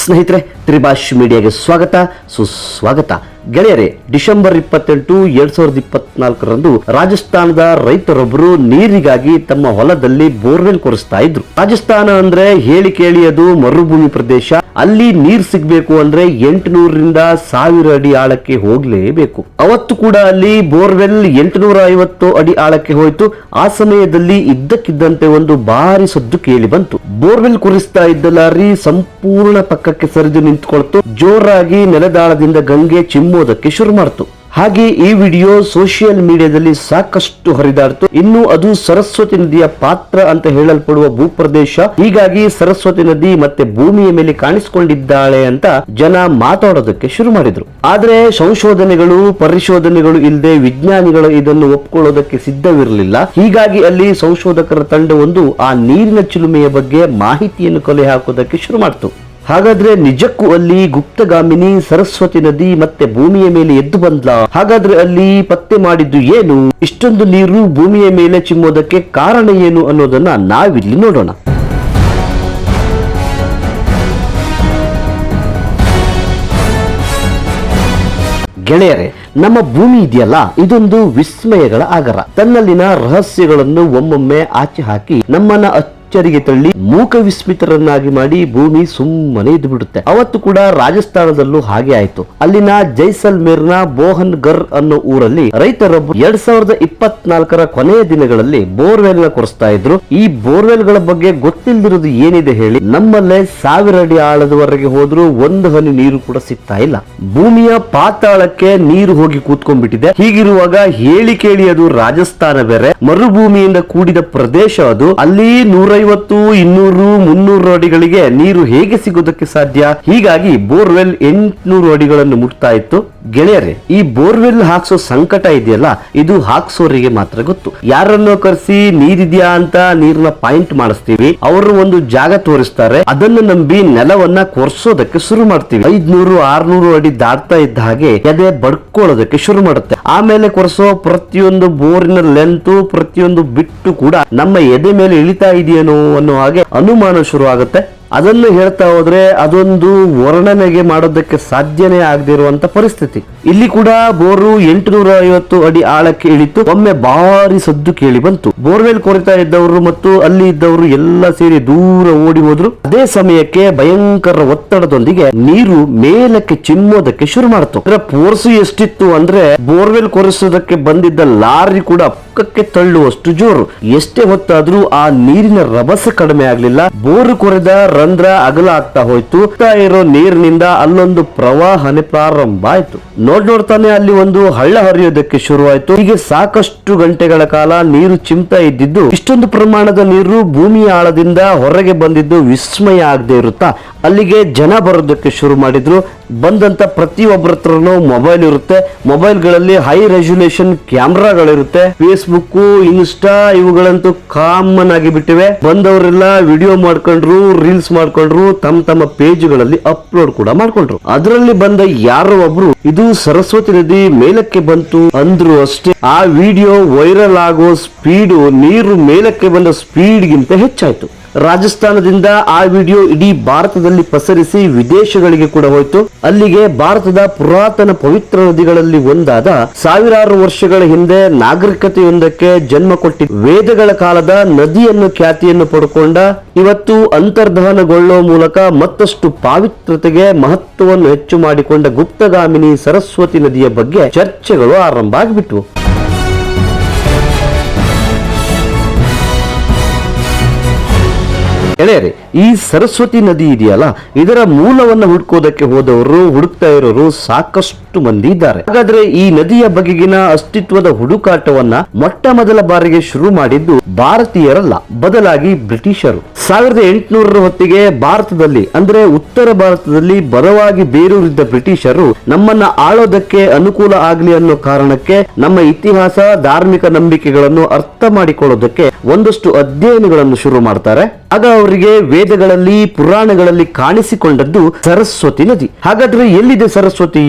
ಸ್ನೇಹಿತರೆ, ತ್ರಿಭಾಷ್ ಮೀಡಿಯಾಗೆ ಸ್ವಾಗತ ಸುಸ್ವಾಗತ. ಗೆಳೆಯರೇ, ಡಿಸೆಂಬರ್ 28, 2024ರಂದು ರಾಜಸ್ಥಾನದ ರೈತರೊಬ್ಬರು ನೀರಿಗಾಗಿ ತಮ್ಮ ಹೊಲದಲ್ಲಿ ಬೋರ್ವೆಲ್ ಕೊರೆಸ್ತಾ ಇದ್ರು. ರಾಜಸ್ಥಾನ ಅಂದ್ರೆ ಹೇಳಿ ಕೇಳಿ ಅದು ಮರುಭೂಮಿ ಪ್ರದೇಶ. ಅಲ್ಲಿ ನೀರ್ ಸಿಗ್ಬೇಕು ಅಂದ್ರೆ 800ರಿಂದ 1000 ಅಡಿ ಆಳಕ್ಕೆ ಹೋಗ್ಲೇಬೇಕು. ಅವತ್ತು ಕೂಡ ಅಲ್ಲಿ ಬೋರ್ವೆಲ್ 850 ಅಡಿ ಆಳಕ್ಕೆ ಹೋಯ್ತು. ಆ ಸಮಯದಲ್ಲಿ ಇದ್ದಕ್ಕಿದ್ದಂತೆ ಒಂದು ಭಾರಿ ಸದ್ದು ಕೇಳಿ ಬಂತು. ಬೋರ್ವೆಲ್ ಕೊರೆಸ್ತಾ ಇದ್ದ ಲಾರಿ ಸಂಪೂರ್ಣ ಪಕ್ಕಕ್ಕೆ ಸರಿದು ನಿಂತ್ಕೊಳ್ತು. ಜೋರಾಗಿ ನೆಲದಾಳದಿಂದ ಗಂಗೆ ಚಿಮ್ಮೋದಕ್ಕೆ ಶುರು ಮಾಡ್ತು. ಹಾಗೆ ಈ ವಿಡಿಯೋ ಸೋಷಿಯಲ್ ಮೀಡಿಯಾದಲ್ಲಿ ಸಾಕಷ್ಟು ಹರಿದಾಡ್ತು. ಇನ್ನು ಅದು ಸರಸ್ವತಿ ನದಿಯ ಪಾತ್ರ ಅಂತ ಹೇಳಲ್ಪಡುವ ಭೂಪ್ರದೇಶ. ಹೀಗಾಗಿ ಸರಸ್ವತಿ ನದಿ ಮತ್ತೆ ಭೂಮಿಯ ಮೇಲೆ ಕಾಣಿಸಿಕೊಂಡಿದ್ದಾಳೆ ಅಂತ ಜನ ಮಾತಾಡೋದಕ್ಕೆ ಶುರು ಮಾಡಿದ್ರು. ಆದ್ರೆ ಸಂಶೋಧನೆಗಳು ಪರಿಶೋಧನೆಗಳು ಇಲ್ಲದೆ ವಿಜ್ಞಾನಿಗಳು ಇದನ್ನು ಒಪ್ಕೊಳ್ಳೋದಕ್ಕೆ ಸಿದ್ಧವಿರಲಿಲ್ಲ. ಹೀಗಾಗಿ ಅಲ್ಲಿ ಸಂಶೋಧಕರ ತಂಡವೊಂದು ಆ ನೀರಿನ ಚಿಲುಮೆಯ ಬಗ್ಗೆ ಮಾಹಿತಿಯನ್ನು ಕಲೆ ಹಾಕೋದಕ್ಕೆ ಶುರು ಮಾಡ್ತು. ಹಾಗಾದ್ರೆ ನಿಜಕ್ಕೂ ಅಲ್ಲಿ ಗುಪ್ತಗಾಮಿನಿ ಸರಸ್ವತಿ ನದಿ ಮತ್ತೆ ಭೂಮಿಯ ಮೇಲೆ ಎದ್ದು ಬಂದ್ಲ? ಹಾಗಾದ್ರೆ ಅಲ್ಲಿ ಪತ್ತೆ ಮಾಡಿದ್ದು ಏನು? ಇಷ್ಟೊಂದು ನೀರು ಭೂಮಿಯ ಮೇಲೆ ಚಿಮ್ಮೋದಕ್ಕೆ ಕಾರಣ ಏನು ಅನ್ನೋದನ್ನ ನಾವಿಲ್ಲಿ ನೋಡೋಣ. ಗೆಳೆಯರೇ, ನಮ್ಮ ಭೂಮಿ ಇದೆಯಲ್ಲ, ಇದೊಂದು ವಿಸ್ಮಯಗಳ ಆಗರ. ತನ್ನಲ್ಲಿನ ರಹಸ್ಯಗಳನ್ನು ಒಮ್ಮೊಮ್ಮೆ ಆಚೆ ಹಾಕಿ ನಮ್ಮನ್ನ ಅಚ್ಚರಿಗೆ ತಳ್ಳಿ ಮೂಕ ವಿಸ್ಮಿತರನ್ನಾಗಿ ಮಾಡಿ ಭೂಮಿ ಸುಮ್ಮನೆ ಇದ್ದು ಬಿಡುತ್ತೆ. ಅವತ್ತು ಕೂಡ ರಾಜಸ್ಥಾನದಲ್ಲೂ ಹಾಗೆ ಆಯ್ತು. ಅಲ್ಲಿನ ಜೈಸಲ್ಮೇರ್ನ ಬೋಹನ್ ಗರ್ ಅನ್ನೋ ಊರಲ್ಲಿ ರೈತರೊಬ್ಬರು 2024ರ ಕೊನೆಯ ದಿನಗಳಲ್ಲಿ ಬೋರ್ವೆಲ್ ನ ಕೊರೆಸ್ತಾ ಇದ್ರು. ಈ ಬೋರ್ವೆಲ್ ಗಳ ಬಗ್ಗೆ ಗೊತ್ತಿಲ್ಲದಿರೋದು ಏನಿದೆ ಹೇಳಿ? ನಮ್ಮಲ್ಲೇ 1000 ಅಡಿ ಆಳದವರೆಗೆ ಹೋದ್ರು ಒಂದು ಹನಿ ನೀರು ಕೂಡ ಸಿಗ್ತಾ ಇಲ್ಲ. ಭೂಮಿಯ ಪಾತಾಳಕ್ಕೆ ನೀರು ಹೋಗಿ ಕೂತ್ಕೊಂಡ್ಬಿಟ್ಟಿದೆ. ಹೀಗಿರುವಾಗ ಹೇಳಿ ಕೇಳಿ ಅದು ರಾಜಸ್ಥಾನ ಬೇರೆ, ಮರುಭೂಮಿಯಿಂದ ಕೂಡಿದ ಪ್ರದೇಶ ಅದು. ಅಲ್ಲಿ 150, 200, 300 ಅಡಿಗಳಿಗೆ ನೀರು ಹೇಗೆ ಸಿಗೋದಕ್ಕೆ ಸಾಧ್ಯ? ಹೀಗಾಗಿ ಬೋರ್ವೆಲ್ 800 ಅಡಿಗಳನ್ನು ಮುಟ್ತಾ ಇತ್ತು. ಗೆಳೆಯರೇ, ಈ ಬೋರ್ವೆಲ್ ಹಾಕ್ಸೋ ಸಂಕಟ ಇದೆಯಲ್ಲ, ಇದು ಹಾಕ್ಸೋರಿಗೆ ಮಾತ್ರ ಗೊತ್ತು. ಯಾರನ್ನೋ ಕರೆಸಿ ನೀರಿದ್ಯಾ ಅಂತ ನೀರ್ನ ಪಾಯಿಂಟ್ ಮಾಡಿಸ್ತೀವಿ, ಅವರು ಒಂದು ಜಾಗ ತೋರಿಸ್ತಾರೆ, ಅದನ್ನು ನಂಬಿ ನೆಲವನ್ನ ಕೊರ್ಸೋದಕ್ಕೆ ಶುರು ಮಾಡ್ತೀವಿ. 500, 600 ಅಡಿ ದಾಟ್ತಾ ಇದ್ದ ಹಾಗೆ ಎದೆ ಬಡ್ಕೊಳ್ಳೋದಕ್ಕೆ ಶುರು ಮಾಡುತ್ತೆ. ಆಮೇಲೆ ಕೊರೆಸೋ ಪ್ರತಿಯೊಂದು ಬೋರಿನ ಲೆಂತ್, ಪ್ರತಿಯೊಂದು ಬಿಟ್ಟು ಕೂಡ ನಮ್ಮ ಎದೆ ಮೇಲೆ ಇಳಿತಾ ಇದೆಯೇನೋ ಅನ್ನೋ ಹಾಗೆ ಅನುಮಾನ ಶುರು ಆಗುತ್ತೆ. ಅದನ್ನು ಹೇಳ್ತಾ ಹೋದ್ರೆ ಅದೊಂದು ವರ್ಣನೆಗೆ ಮಾಡೋದಕ್ಕೆ ಸಾಧ್ಯನೇ ಆಗದಿರುವಂತ ಪರಿಸ್ಥಿತಿ. ಇಲ್ಲಿ ಕೂಡ ಬೋರು 850 ಅಡಿ ಆಳಕ್ಕೆ ಇಳಿತು. ಒಮ್ಮೆ ಭಾರಿ ಸದ್ದು ಕೇಳಿ ಬಂತು. ಬೋರ್ವೆಲ್ ಕೊರೆತಾ ಇದ್ದವರು ಮತ್ತು ಅಲ್ಲಿ ಇದ್ದವರು ಎಲ್ಲ ಸೇರಿ ದೂರ ಓಡಿ ಹೋದ್ರು. ಅದೇ ಸಮಯಕ್ಕೆ ಭಯಂಕರ ಒತ್ತಡದೊಂದಿಗೆ ನೀರು ಮೇಲಕ್ಕೆ ಚಿಮ್ಮೋದಕ್ಕೆ ಶುರು ಮಾಡ್ತು. ಫೋರ್ಸ್ ಎಷ್ಟಿತ್ತು ಅಂದ್ರೆ ಬೋರ್ವೆಲ್ ಕೊರೆಸೋದಕ್ಕೆ ಬಂದಿದ್ದ ಲಾರಿ ಕೂಡ ಪಕ್ಕಕ್ಕೆ ತಳ್ಳುವಷ್ಟು ಜೋರು. ಎಷ್ಟೇ ಹೊತ್ತಾದ್ರೂ ಆ ನೀರಿನ ರಭಸ ಕಡಿಮೆ ಆಗ್ಲಿಲ್ಲ. ಬೋರು ಕೊರೆದ ರಂಧ್ರ ಅಗಲ ಆಗ್ತಾ ಹೋಯ್ತು. ಇರೋ ನೀರಿನಿಂದ ಅಲ್ಲೊಂದು ಪ್ರವಾಹನೆ ಪ್ರಾರಂಭ ಆಯ್ತು. ನೋಡ್ತಾನೆ ಅಲ್ಲಿ ಒಂದು ಹಳ್ಳ ಹರಿಯೋದಕ್ಕೆ ಶುರುವಾಯ್ತು. ಹೀಗೆ ಸಾಕಷ್ಟು ಗಂಟೆಗಳ ಕಾಲ ನೀರು ಚಿಮ್ತಾ ಇದ್ದಿದ್ದು, ಇಷ್ಟೊಂದು ಪ್ರಮಾಣದ ನೀರು ಭೂಮಿಯ ಆಳದಿಂದ ಹೊರಗೆ ಬಂದಿದ್ದು ವಿಸ್ಮಯ ಆಗದೆ ಇರುತ್ತಾ? ಅಲ್ಲಿಗೆ ಜನ ಬರೋದಕ್ಕೆ ಶುರು ಮಾಡಿದ್ರು. ಬಂದಂತ ಪ್ರತಿಯೊಬ್ಬರ ಹತ್ರನೂ ಮೊಬೈಲ್ ಇರುತ್ತೆ. ಮೊಬೈಲ್ ಗಳಲ್ಲಿ ಹೈ ರೆಸಲ್ಯೂಷನ್ ಕ್ಯಾಮ್ರಾಗಳಿರುತ್ತೆ. ಫೇಸ್ಬುಕ್, ಇನ್ಸ್ಟಾ ಇವುಗಳಂತೂ ಕಾಮನ್ ಆಗಿ ಬಿಟ್ಟಿವೆ. ಬಂದವರೆಲ್ಲ ವಿಡಿಯೋ ಮಾಡ್ಕೊಂಡ್ರು, ರೀಲ್ಸ್ ಮಾಡ್ಕೊಂಡ್ರು, ತಮ್ಮ ಪೇಜ್ಗಳಲ್ಲಿ ಅಪ್ಲೋಡ್ ಕೂಡ ಮಾಡ್ಕೊಂಡ್ರು. ಅದರಲ್ಲಿ ಬಂದ ಯಾರೋ ಒಬ್ರು ಇದು ಸರಸ್ವತಿ ನದಿ ಮೇಲಕ್ಕೆ ಬಂತು ಅಂದ್ರು ಅಷ್ಟೇ. ಆ ವಿಡಿಯೋ ವೈರಲ್ ಆಗೋ ಸ್ಪೀಡು ನೀರು ಮೇಲಕ್ಕೆ ಬಂದ ಸ್ಪೀಡ್ ಗಿಂತ ಹೆಚ್ಚಾಯ್ತು. ರಾಜಸ್ಥಾನದಿಂದ ಆ ವಿಡಿಯೋ ಇಡೀ ಭಾರತದಲ್ಲಿ ಪಸರಿಸಿ ವಿದೇಶಗಳಿಗೆ ಕೂಡ ಹೋಯ್ತು. ಅಲ್ಲಿಗೆ ಭಾರತದ ಪುರಾತನ ಪವಿತ್ರ ನದಿಗಳಲ್ಲಿ ಒಂದಾದ ಸಾವಿರಾರು ವರ್ಷಗಳ ಹಿಂದೆ ನಾಗರಿಕತೆಯೊಂದಕ್ಕೆ ಜನ್ಮ ಕೊಟ್ಟಿದ್ದ ವೇದಗಳ ಕಾಲದ ನದಿಯನ್ನು ಖ್ಯಾತಿಯನ್ನು ಪಡ್ಕೊಂಡ ಇವತ್ತು ಅಂತರ್ಧಾನಗೊಳ್ಳೋ ಮೂಲಕ ಮತ್ತಷ್ಟು ಪಾವಿತ್ರತೆಗೆ ಮಹತ್ವವನ್ನು ಹೆಚ್ಚು ಮಾಡಿಕೊಂಡ ಗುಪ್ತಗಾಮಿನಿ ಸರಸ್ವತಿ ನದಿಯ ಬಗ್ಗೆ ಚರ್ಚೆಗಳು ಆರಂಭ ಆಗಿಬಿಟ್ವು. ಗೆಳೆಯರೇ, ಈ ಸರಸ್ವತಿ ನದಿ ಇದೆಯಲ್ಲ, ಇದರ ಮೂಲವನ್ನು ಹುಡುಕೋದಕ್ಕೆ ಹೋದವರು, ಹುಡುಕ್ತಾ ಇರೋರು ಸಾಕಷ್ಟು ಮಂದಿ ಇದ್ದಾರೆ. ಹಾಗಾದ್ರೆ ಈ ನದಿಯ ಬಗೆಗಿನ ಅಸ್ತಿತ್ವದ ಹುಡುಕಾಟವನ್ನ ಮೊಟ್ಟ ಮೊದಲ ಬಾರಿಗೆ ಶುರು ಮಾಡಿದ್ದು ಭಾರತೀಯರಲ್ಲ, ಬದಲಾಗಿ ಬ್ರಿಟಿಷರು. 1800ರ ಹೊತ್ತಿಗೆ ಭಾರತದಲ್ಲಿ ಅಂದ್ರೆ ಉತ್ತರ ಭಾರತದಲ್ಲಿ ಬಲವಾಗಿ ಬೇರೂರಿದ್ದ ಬ್ರಿಟಿಷರು ನಮ್ಮನ್ನ ಆಳೋದಕ್ಕೆ ಅನುಕೂಲ ಆಗ್ಲಿ ಅನ್ನೋ ಕಾರಣಕ್ಕೆ ನಮ್ಮ ಇತಿಹಾಸ, ಧಾರ್ಮಿಕ ನಂಬಿಕೆಗಳನ್ನು ಅರ್ಥ ಮಾಡಿಕೊಳ್ಳೋದಕ್ಕೆ ಒಂದಷ್ಟು ಅಧ್ಯಯನಗಳನ್ನು ಶುರು ಮಾಡ್ತಾರೆ. ಆಗ ಅವರಿಗೆ ವೇದಗಳಲ್ಲಿ, ಪುರಾಣಗಳಲ್ಲಿ ಕಾಣಿಸಿಕೊಂಡದ್ದು ಸರಸ್ವತಿ ನದಿ. ಹಾಗಾದ್ರೆ ಎಲ್ಲಿದೆ ಸರಸ್ವತಿ?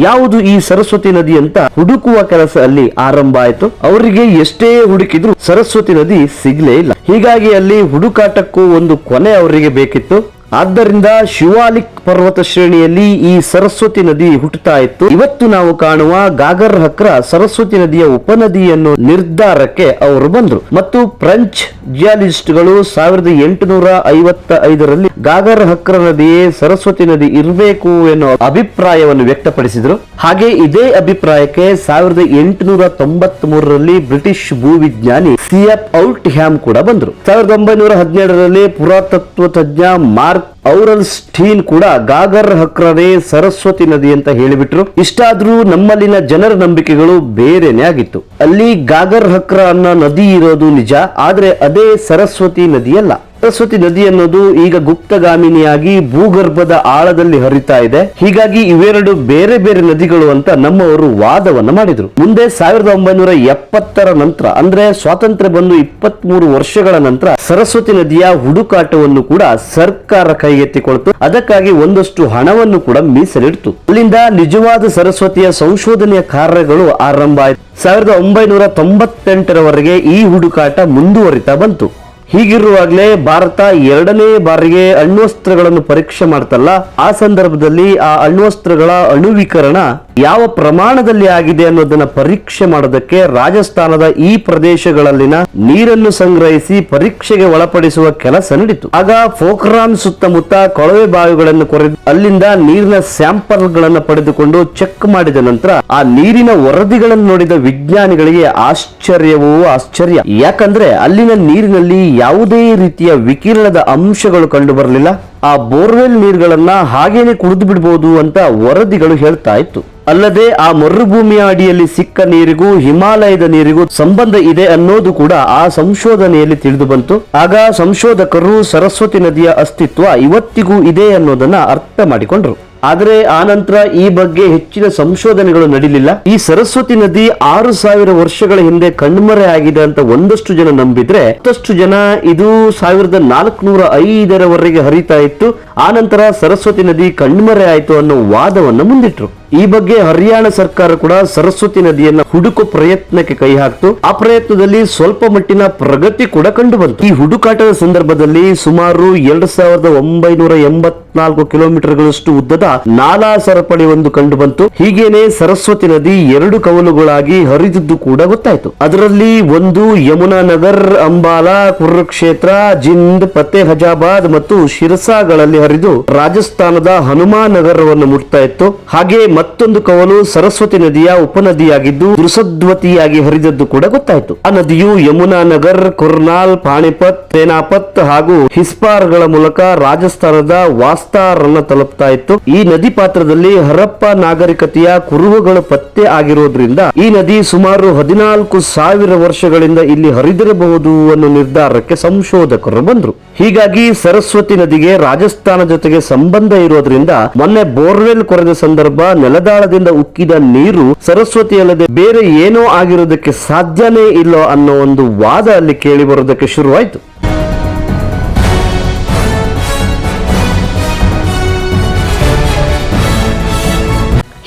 ಯಾವುದು ಈ ಸರಸ್ವತಿ ನದಿ ಅಂತ ಹುಡುಕುವ ಕೆಲಸ ಅಲ್ಲಿ ಆರಂಭ ಆಯ್ತು. ಅವರಿಗೆ ಎಷ್ಟೇ ಹುಡುಕಿದ್ರು ಸರಸ್ವತಿ ನದಿ ಸಿಗ್ಲೇ ಇಲ್ಲ. ಹೀಗಾಗಿ ಅಲ್ಲಿ ಹುಡುಕಾಟಕ್ಕೂ ಒಂದು ಕೊನೆ ಅವರಿಗೆ ಬೇಕಿತ್ತು. ಆದ್ದರಿಂದ ಶಿವಾಲಿಕ್ ಪರ್ವತ ಶ್ರೇಣಿಯಲ್ಲಿ ಈ ಸರಸ್ವತಿ ನದಿ ಹುಟ್ಟುತ್ತಾ ಇತ್ತು. ಇವತ್ತು ನಾವು ಕಾಣುವ ಗಾಗರ್ ಹಕ್ರ ಸರಸ್ವತಿ ನದಿಯ ಉಪನದಿ ಎನ್ನುವ ನಿರ್ಧಾರಕ್ಕೆ ಅವರು ಬಂದರು ಮತ್ತು ಫ್ರೆಂಚ್ ಜಿಯಾಲಜಿಸ್ಟ್ಗಳು 1855ರಲ್ಲಿ ಗಾಗರ್ ಹಕ್ರ ನದಿಯೇ ಸರಸ್ವತಿ ನದಿ ಇರಬೇಕು ಎನ್ನುವ ಅಭಿಪ್ರಾಯವನ್ನು ವ್ಯಕ್ತಪಡಿಸಿದರು. ಹಾಗೆ ಇದೇ ಅಭಿಪ್ರಾಯಕ್ಕೆ 1893ರಲ್ಲಿ ಬ್ರಿಟಿಷ್ ಭೂವಿಜ್ಞಾನಿ ಸಿಎಫ್ ಔಟ್ ಹ್ಯಾಮ್ ಕೂಡ ಬಂದರು. 1917ರಲ್ಲಿ ಪುರಾತತ್ವ ತಜ್ಞ ಮಾರ್ಕ್ ಔರಲ್ ಸ್ಟೀನ್ ಕೂಡ ಗಾಗರ್ ಹಕ್ರನೇ ಸರಸ್ವತಿ ನದಿ ಅಂತ ಹೇಳಿಬಿಟ್ರು. ಇಷ್ಟಾದ್ರೂ ನಮ್ಮಲ್ಲಿನ ಜನರ ನಂಬಿಕೆಗಳು ಬೇರೆನೆ ಆಗಿತ್ತು. ಅಲ್ಲಿ ಗಾಗರ್ ಹಕ್ರ ಅನ್ನೋ ನದಿ ಇರೋದು ನಿಜ, ಆದ್ರೆ ಅದೇ ಸರಸ್ವತಿ ನದಿಯಲ್ಲ. ಸರಸ್ವತಿ ನದಿ ಅನ್ನೋದು ಈಗ ಗುಪ್ತಗಾಮಿನಿಯಾಗಿ ಭೂಗರ್ಭದ ಆಳದಲ್ಲಿ ಹರಿತಾ ಇದೆ. ಹೀಗಾಗಿ ಇವೆರಡು ಬೇರೆ ಬೇರೆ ನದಿಗಳು ಅಂತ ನಮ್ಮವರು ವಾದವನ್ನ ಮಾಡಿದ್ರು. ಮುಂದೆ 1970ರ ನಂತರ ಅಂದ್ರೆ ಸ್ವಾತಂತ್ರ್ಯ ಬಂದು 23 ವರ್ಷಗಳ ನಂತರ ಸರಸ್ವತಿ ನದಿಯ ಹುಡುಕಾಟವನ್ನು ಕೂಡ ಸರ್ಕಾರ ಕೈಗೆತ್ತಿಕೊಳ್ತು. ಅದಕ್ಕಾಗಿ ಒಂದಷ್ಟು ಹಣವನ್ನು ಕೂಡ ಮೀಸಲಿಡ್ತು. ಅಲ್ಲಿಂದ ನಿಜವಾದ ಸರಸ್ವತಿಯ ಸಂಶೋಧನೆಯ ಕಾರ್ಯಗಳು ಆರಂಭ ಆಯಿತು. 1998ರವರೆಗೆ ಈ ಹುಡುಕಾಟ ಮುಂದುವರಿತಾ ಬಂತು. ಹೀಗಿರುವಾಗಲೇ ಭಾರತ 2ನೇ ಬಾರಿಗೆ ಅಣ್ವಸ್ತ್ರಗಳನ್ನು ಪರೀಕ್ಷೆ ಮಾಡ್ತಲ್ಲ, ಆ ಸಂದರ್ಭದಲ್ಲಿ ಆ ಅಣ್ವಸ್ತ್ರಗಳ ಅಣುವೀಕರಣ ಯಾವ ಪ್ರಮಾಣದಲ್ಲಿ ಆಗಿದೆ ಅನ್ನೋದನ್ನ ಪರೀಕ್ಷೆ ಮಾಡೋದಕ್ಕೆ ರಾಜಸ್ಥಾನದ ಈ ಪ್ರದೇಶಗಳಲ್ಲಿನ ನೀರನ್ನು ಸಂಗ್ರಹಿಸಿ ಪರೀಕ್ಷೆಗೆ ಒಳಪಡಿಸುವ ಕೆಲಸ ನಡೀತು. ಆಗ ಪೋಖ್ರಾನ್ ಸುತ್ತಮುತ್ತ ಕೊಳವೆ ಬಾವಿಗಳನ್ನು ಕೊರೆದು ಅಲ್ಲಿಂದ ನೀರಿನ ಸ್ಯಾಂಪಲ್ ಗಳನ್ನು ಪಡೆದುಕೊಂಡು ಚೆಕ್ ಮಾಡಿದ ನಂತರ ಆ ನೀರಿನ ವರದಿಗಳನ್ನು ನೋಡಿದ ವಿಜ್ಞಾನಿಗಳಿಗೆ ಆಶ್ಚರ್ಯವೂ ಆಶ್ಚರ್ಯ. ಯಾಕಂದ್ರೆ ಅಲ್ಲಿನ ನೀರಿನಲ್ಲಿ ಯಾವುದೇ ರೀತಿಯ ವಿಕಿರಣದ ಅಂಶಗಳು ಕಂಡು ಬರಲಿಲ್ಲ. ಆ ಬೋರ್ವೆಲ್ ನೀರುಗಳನ್ನ ಹಾಗೇನೆ ಕುಡಿದು ಬಿಡಬಹುದು ಅಂತ ವರದಿಗಳು ಹೇಳ್ತಾ ಇತ್ತು. ಅಲ್ಲದೆ ಆ ಮರುಭೂಮಿಯ ಅಡಿಯಲ್ಲಿ ಸಿಕ್ಕ ನೀರಿಗೂ ಹಿಮಾಲಯದ ನೀರಿಗೂ ಸಂಬಂಧ ಇದೆ ಅನ್ನೋದು ಕೂಡ ಆ ಸಂಶೋಧನೆಯಲ್ಲಿ ತಿಳಿದು ಬಂತು. ಆಗ ಸಂಶೋಧಕರು ಸರಸ್ವತಿ ನದಿಯ ಅಸ್ತಿತ್ವ ಇವತ್ತಿಗೂ ಇದೆ ಅನ್ನೋದನ್ನ ಅರ್ಥ ಮಾಡಿಕೊಂಡ್ರು. ಆದರೆ ಆ ನಂತರ ಈ ಬಗ್ಗೆ ಹೆಚ್ಚಿನ ಸಂಶೋಧನೆಗಳು ನಡೀಲಿಲ್ಲ. ಈ ಸರಸ್ವತಿ ನದಿ 6000 ವರ್ಷಗಳ ಹಿಂದೆ ಕಣ್ಮರೆ ಆಗಿದೆ ಅಂತ ಒಂದಷ್ಟು ಜನ ನಂಬಿದ್ರೆ, ಮತ್ತಷ್ಟು ಜನ ಇದು 1405ರವರೆಗೆ ಹರಿತಾ ಇತ್ತು, ಆ ನಂತರ ಸರಸ್ವತಿ ನದಿ ಕಣ್ಮರೆ ಆಯಿತು ಅನ್ನೋ ವಾದವನ್ನ ಮುಂದಿಟ್ರು. ಈ ಬಗ್ಗೆ ಹರಿಯಾಣ ಸರ್ಕಾರ ಕೂಡ ಸರಸ್ವತಿ ನದಿಯನ್ನ ಹುಡುಕೋ ಪ್ರಯತ್ನಕ್ಕೆ ಕೈ ಹಾಕ್ತು. ಆ ಪ್ರಯತ್ನದಲ್ಲಿ ಸ್ವಲ್ಪ ಮಟ್ಟಿನ ಪ್ರಗತಿ ಕೂಡ ಕಂಡು ಬಂತು. ಈ ಹುಡುಕಾಟದ ಸಂದರ್ಭದಲ್ಲಿ ಸುಮಾರು 2984 ಕಿಲೋಮೀಟರ್ಗಳಷ್ಟು ಉದ್ದದ ನಾಲಾ ಸರಪಳಿ ಒಂದು ಕಂಡು ಬಂತು. ಹೀಗೇನೆ ಸರಸ್ವತಿ ನದಿ 2 ಕವಲುಗಳಾಗಿ ಹರಿದಿದ್ದು ಕೂಡ ಗೊತ್ತಾಯ್ತು. ಅದರಲ್ಲಿ ಒಂದು ಯಮುನಾ ನಗರ್, ಅಂಬಾಲಾ, ಕುರುಕ್ಷೇತ್ರ, ಜಿಂದ್, ಫತೇಹಜಾಬಾದ್ ಮತ್ತು ಶಿರಸಾಗಳಲ್ಲಿ ಹರಿದು ರಾಜಸ್ಥಾನದ ಹನುಮಾನ್ ನಗರವನ್ನು ಮುಟ್ತಾ ಇತ್ತು. ಹಾಗೆ ಮತ್ತೊಂದು ಕವಲು ಸರಸ್ವತಿ ನದಿಯ ಉಪನದಿಯಾಗಿದ್ದು ದುರ್ಸದ್ವತಿಯಾಗಿ ಹರಿದದ್ದು ಕೂಡ ಗೊತ್ತಾಯ್ತು. ಆ ನದಿಯು ಯಮುನಾ ನಗರ್, ಕುರ್ನಾಲ್, ಪಾಣಿಪತ್, ಸೇನಾಪತ್ ಹಾಗೂ ಹಿಸ್ಪಾರ್ಗಳ ಮೂಲಕ ರಾಜಸ್ಥಾನದ ವಾಸ್ತಾರ್ ಅನ್ನು ತಲುಪ್ತಾ ಇತ್ತು. ಈ ನದಿ ಪಾತ್ರದಲ್ಲಿ ಹರಪ್ಪ ನಾಗರಿಕತೆಯ ಕುರುಹುಗಳು ಪತ್ತೆ ಆಗಿರೋದ್ರಿಂದ ಈ ನದಿ ಸುಮಾರು 14,000 ವರ್ಷಗಳಿಂದ ಇಲ್ಲಿ ಹರಿದಿರಬಹುದು ಅನ್ನೋ ನಿರ್ಧಾರಕ್ಕೆ ಸಂಶೋಧಕರು ಬಂದ್ರು. ಹೀಗಾಗಿ ಸರಸ್ವತಿ ನದಿಗೆ ರಾಜಸ್ಥಾನ ಜೊತೆಗೆ ಸಂಬಂಧ ಇರೋದ್ರಿಂದ ಮೊನ್ನೆ ಬೋರ್ವೆಲ್ ಕೊರೆದ ಸಂದರ್ಭ ನೆಲದಾಳದಿಂದ ಉಕ್ಕಿದ ನೀರು ಸರಸ್ವತಿ ಅಲ್ಲದೆ ಬೇರೆ ಏನೋ ಆಗಿರೋದಕ್ಕೆ ಸಾಧ್ಯನೇ ಇಲ್ಲ ಅನ್ನೋ ಒಂದು ವಾದ ಅಲ್ಲಿ ಕೇಳಿ ಬರೋದಕ್ಕೆ ಶುರುವಾಯಿತು.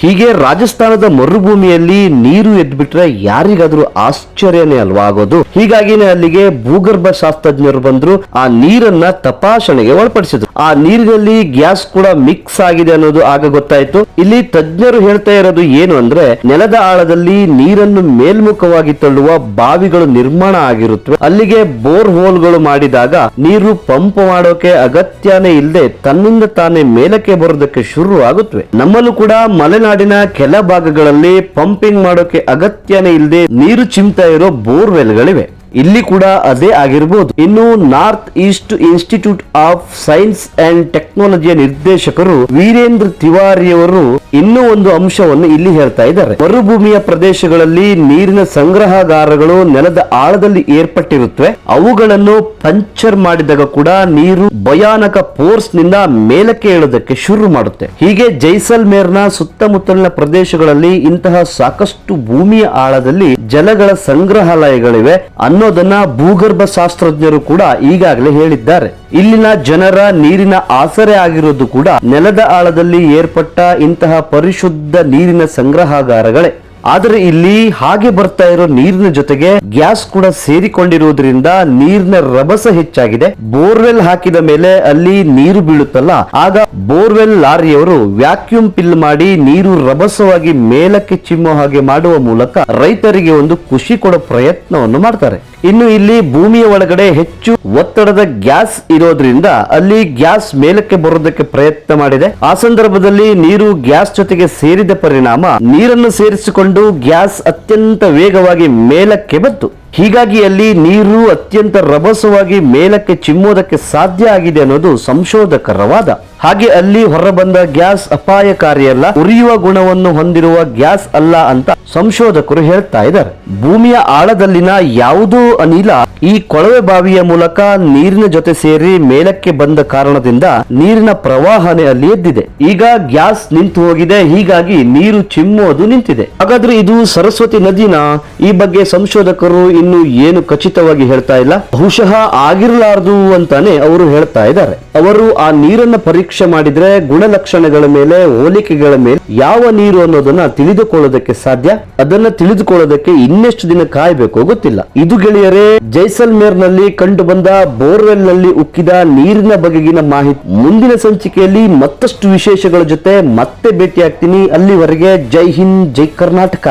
ಹೀಗೆ ರಾಜಸ್ಥಾನದ ಮರುಭೂಮಿಯಲ್ಲಿ ನೀರು ಎದ್ಬಿಟ್ರೆ ಯಾರಿಗಾದ್ರೂ ಆಶ್ಚರ್ಯನೇ ಅಲ್ವಾ ಆಗೋದು. ಹೀಗಾಗಿನೇ ಅಲ್ಲಿಗೆ ಭೂಗರ್ಭ ಶಾಸ್ತ್ರಜ್ಞರು ಬಂದ್ರು. ಆ ನೀರನ್ನ ತಪಾಸಣೆಗೆ ಒಳಪಡಿಸಿದ್ರು. ಆ ನೀರಿನಲ್ಲಿ ಗ್ಯಾಸ್ ಕೂಡ ಮಿಕ್ಸ್ ಆಗಿದೆ ಅನ್ನೋದು ಆಗ ಗೊತ್ತಾಯ್ತು. ಇಲ್ಲಿ ತಜ್ಞರು ಹೇಳ್ತಾ ಇರೋದು ಏನು ಅಂದ್ರೆ, ನೆಲದ ಆಳದಲ್ಲಿ ನೀರನ್ನು ಮೇಲ್ಮುಖವಾಗಿ ತಳ್ಳುವ ಬಾವಿಗಳು ನಿರ್ಮಾಣ ಆಗಿರುತ್ತವೆ. ಅಲ್ಲಿಗೆ ಬೋರ್ ಹೋಲ್ಗಳು ಮಾಡಿದಾಗ ನೀರು ಪಂಪ್ ಮಾಡೋಕೆ ಅಗತ್ಯನೇ ಇಲ್ಲದೆ ತನ್ನಿಂದ ತಾನೇ ಮೇಲಕ್ಕೆ ಬರೋದಕ್ಕೆ ಶುರು ಆಗುತ್ತವೆ. ನಮ್ಮಲ್ಲೂ ಕೂಡ ಮಲೆನಾಡಿನ ಕೆಲ ಭಾಗಗಳಲ್ಲಿ ಪಂಪಿಂಗ್ ಮಾಡೋಕೆ ಅಗತ್ಯನೇ ಇಲ್ಲದೆ ನೀರು ಚಿಮ್ತಾ ಇರೋ ಬೋರ್ವೆಲ್ಗಳಿವೆ. ಇಲ್ಲಿ ಕೂಡ ಅದೇ ಆಗಿರಬಹುದು. ಇನ್ನು North East Institute of Science and ಟೆಕ್ನಾಲಜಿಯ ನಿರ್ದೇಶಕರು ವೀರೇಂದ್ರ ತಿವಾರಿಯವರು ಇನ್ನೂ ಒಂದು ಅಂಶವನ್ನು ಇಲ್ಲಿ ಹೇಳ್ತಾ ಇದ್ದಾರೆ. ಮರುಭೂಮಿಯ ಪ್ರದೇಶಗಳಲ್ಲಿ ನೀರಿನ ಸಂಗ್ರಹಾಗಾರಗಳು ನೆಲದ ಆಳದಲ್ಲಿ ಏರ್ಪಟ್ಟಿರುತ್ತವೆ. ಅವುಗಳನ್ನು ಪಂಚರ್ ಮಾಡಿದಾಗ ಕೂಡ ನೀರು ಭಯಾನಕ ಫೋರ್ಸ್ ನಿಂದ ಮೇಲಕ್ಕೆ ಏಳೋದಕ್ಕೆ ಶುರು ಮಾಡುತ್ತೆ. ಹೀಗೆ ಜೈಸಲ್ಮೇರ್ನ ಸುತ್ತಮುತ್ತಲಿನ ಪ್ರದೇಶಗಳಲ್ಲಿ ಇಂತಹ ಸಾಕಷ್ಟು ಭೂಮಿಯ ಆಳದಲ್ಲಿ ಜಲಗಳ ಸಂಗ್ರಹಾಲಯಗಳಿವೆ ಅನ್ನೋದನ್ನ ಭೂಗರ್ಭ ಶಾಸ್ತ್ರಜ್ಞರು ಕೂಡ ಈಗಾಗಲೇ ಹೇಳಿದ್ದಾರೆ. ಇಲ್ಲಿನ ಜನರ ನೀರಿನ ಆಸರೆ ಆಗಿರೋದು ಕೂಡ ನೆಲದ ಆಳದಲ್ಲಿ ಏರ್ಪಟ್ಟ ಇಂತಹ ಪರಿಶುದ್ಧ ನೀರಿನ ಸಂಗ್ರಹಾಗಾರಗಳೇ. ಆದರೆ ಇಲ್ಲಿ ಹಾಗೆ ಬರ್ತಾ ಇರೋ ನೀರಿನ ಜೊತೆಗೆ ಗ್ಯಾಸ್ ಕೂಡ ಸೇರಿಕೊಂಡಿರುವುದರಿಂದ ನೀರಿನ ರಭಸ ಹೆಚ್ಚಾಗಿದೆ. ಬೋರ್ವೆಲ್ ಹಾಕಿದ ಮೇಲೆ ಅಲ್ಲಿ ನೀರು ಬೀಳುತ್ತಲ್ಲ, ಆಗ ಬೋರ್ವೆಲ್ ಲಾರಿಯವರು ವ್ಯಾಕ್ಯೂಮ್ ಪಿಲ್ ಮಾಡಿ ನೀರು ರಭಸವಾಗಿ ಮೇಲಕ್ಕೆ ಚಿಮ್ಮೋ ಹಾಗೆ ಮಾಡುವ ಮೂಲಕ ರೈತರಿಗೆ ಒಂದು ಖುಷಿ ಕೊಡೋ ಪ್ರಯತ್ನವನ್ನು ಮಾಡ್ತಾರೆ. ಇನ್ನು ಇಲ್ಲಿ ಭೂಮಿಯ ಒಳಗಡೆ ಹೆಚ್ಚು ಒತ್ತಡದ ಗ್ಯಾಸ್ ಇರೋದ್ರಿಂದ ಅಲ್ಲಿ ಗ್ಯಾಸ್ ಮೇಲಕ್ಕೆ ಬರೋದಕ್ಕೆ ಪ್ರಯತ್ನ ಮಾಡಿದೆ. ಆ ಸಂದರ್ಭದಲ್ಲಿ ನೀರು ಗ್ಯಾಸ್ ಜೊತೆಗೆ ಸೇರಿದ ಪರಿಣಾಮ ನೀರನ್ನು ಸೇರಿಸಿಕೊಂಡು ಗ್ಯಾಸ್ ಅತ್ಯಂತ ವೇಗವಾಗಿ ಮೇಲಕ್ಕೆ ಬಂತು. ಹೀಗಾಗಿ ಅಲ್ಲಿ ನೀರು ಅತ್ಯಂತ ರಭಸವಾಗಿ ಮೇಲಕ್ಕೆ ಚಿಮ್ಮೋದಕ್ಕೆ ಸಾಧ್ಯ ಆಗಿದೆ ಅನ್ನೋದು ಸಂಶೋಧಕರ ವಾದ. ಹಾಗೆ ಅಲ್ಲಿ ಹೊರಬಂದ ಗ್ಯಾಸ್ ಅಪಾಯಕಾರಿಯಲ್ಲ, ಉರಿಯುವ ಗುಣವನ್ನು ಹೊಂದಿರುವ ಗ್ಯಾಸ್ ಅಲ್ಲ ಅಂತ ಸಂಶೋಧಕರು ಹೇಳ್ತಾ ಇದ್ದಾರೆ. ಭೂಮಿಯ ಆಳದಲ್ಲಿನ ಯಾವುದೋ ಅನಿಲ ಈ ಕೊಳವೆ ಬಾವಿಯ ಮೂಲಕ ನೀರಿನ ಜೊತೆ ಸೇರಿ ಮೇಲಕ್ಕೆ ಬಂದ ಕಾರಣದಿಂದ ನೀರಿನ ಪ್ರವಾಹನೆ ಅಲ್ಲಿ ಎದ್ದಿದೆ. ಈಗ ಗ್ಯಾಸ್ ನಿಂತು ಹೋಗಿದೆ, ಹೀಗಾಗಿ ನೀರು ಚಿಮ್ಮೋದು ನಿಂತಿದೆ. ಹಾಗಾದ್ರೆ ಇದು ಸರಸ್ವತಿ ನದಿನಾ? ಈ ಬಗ್ಗೆ ಸಂಶೋಧಕರು ಇನ್ನು ಏನು ಖಚಿತವಾಗಿ ಹೇಳ್ತಾ ಇಲ್ಲ. ಬಹುಶಃ ಆಗಿರಲಾರದು ಅಂತಾನೆ ಅವರು ಹೇಳ್ತಾ ಇದ್ದಾರೆ. ಅವರು ಆ ನೀರನ್ನ ಪರೀಕ್ಷೆ ಮಾಡಿದ್ರೆ ಗುಣಲಕ್ಷಣಗಳ ಮೇಲೆ, ಹೋಲಿಕೆಗಳ ಮೇಲೆ ಯಾವ ನೀರು ಅನ್ನೋದನ್ನ ತಿಳಿದುಕೊಳ್ಳೋದಕ್ಕೆ ಸಾಧ್ಯ. ಅದನ್ನ ತಿಳಿದುಕೊಳ್ಳೋದಕ್ಕೆ ಇನ್ನೆಷ್ಟು ದಿನ ಕಾಯಬೇಕು ಗೊತ್ತಿಲ್ಲ. ಇದು ಗೆಳೆಯರೇ, ಜೈಸಲ್ಮೇರ್ ನಲ್ಲಿ ಕಂಡು ಬಂದ ಬೋರ್ವೆಲ್ ನಲ್ಲಿ ಉಕ್ಕಿದ ನೀರಿನ ಬಗೆಗಿನ ಮಾಹಿತಿ. ಮುಂದಿನ ಸಂಚಿಕೆಯಲ್ಲಿ ಮತ್ತಷ್ಟು ವಿಶೇಷಗಳ ಜೊತೆ ಮತ್ತೆ ಭೇಟಿ ಆಗ್ತೀನಿ. ಅಲ್ಲಿವರೆಗೆ ಜೈ ಹಿಂದ್, ಜೈ ಕರ್ನಾಟಕ.